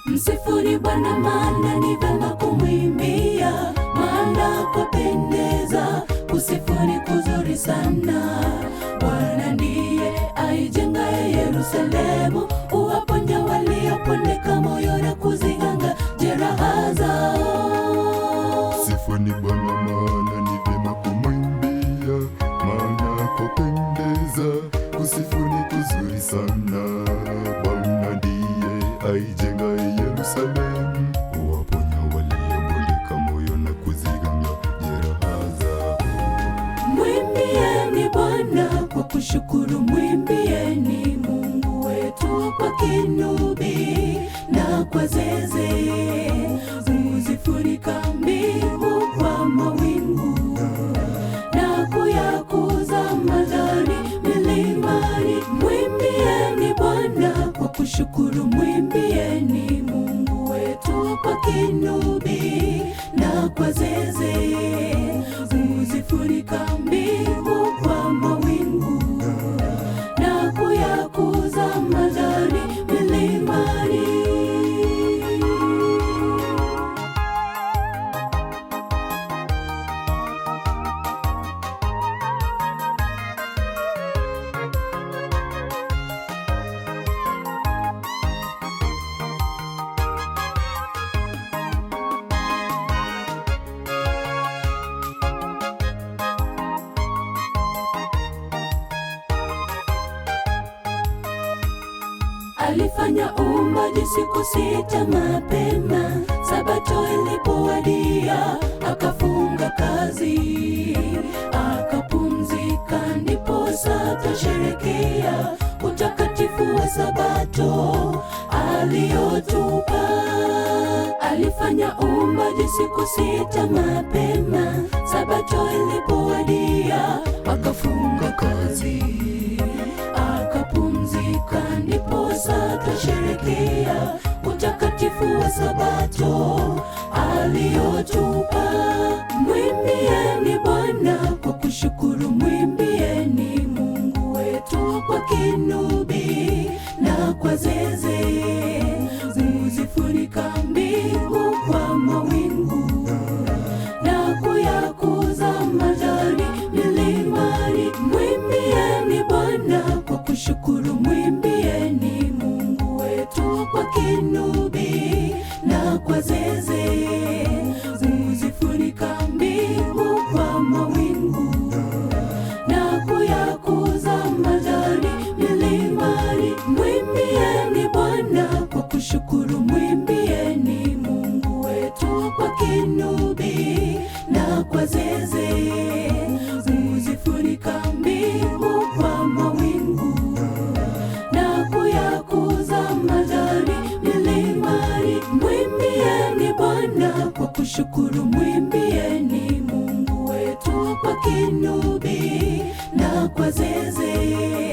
Msifuni Bwana, maana ni vema kumwimbia, maana kwapendeza. Kusifuni kuzuri sana. Bwana ndiye aijengaye Yerusalemu, uwaponya waliopondeka moyo na kuziganga jeraha zao. Msifuni Bwana, maana ni vema kumwimbia, maana kwapendeza. Kusifuni kuzuri sana. Bwana ndiye aijengaye Yerusalemu, uwaponya waliopondeka moyo na kuziganga jeraha zao. Mwimbieni Bwana kwa kushukuru, mwimbieni Mungu wetu kwa kinubi na kwa zeze. Huzifunika mbingu kwa mawingu na kuyakuza majani milimani. Mwimbieni Bwana kwa kushukuru, mwimbieni Mungu wetu kwa kinubi na kwa zeze. Huzifunika mbingu kwa mawingu na kuyakuza majani milimani. Alifanya uumbaji siku 6 mapema. Sabato ilipowadia, akafunga kazi, akapumzika. Ndiposa twasherehekea utakatifu wa Sabato aliyotupa. Alifanya uumbaji siku 6 mapema. Sabato ilipowadia, akafunga kazi, akapumzika. Ndiposa twasherehekea utakatifu wa Sabato aliyotupa. Mwimbieni Bwana kwa kushukuru, mwimbieni Mungu wetu kwa kinubi na kwa zeze. Huzifunika mbingu kwa mawingu na kuyakuza majani milimani. Mwimbieni Bwana kwa kushukuru, mwimbieni Mungu wetu kwa kinubi na kwa zeze. Huzifunika mbingu kwa mawingu na kuyakuza majani milimani. Mwimbieni Bwana kwa kushukuru, mwimbieni Mungu wetu kwa kinubi na kwa zeze. Huzifunika mbingu kwa mawingu na kuyakuza majani milimani. Mwimbieni Bwana kwa kushukuru, mwimbieni Mungu wetu kwa kinubi na kwa zeze.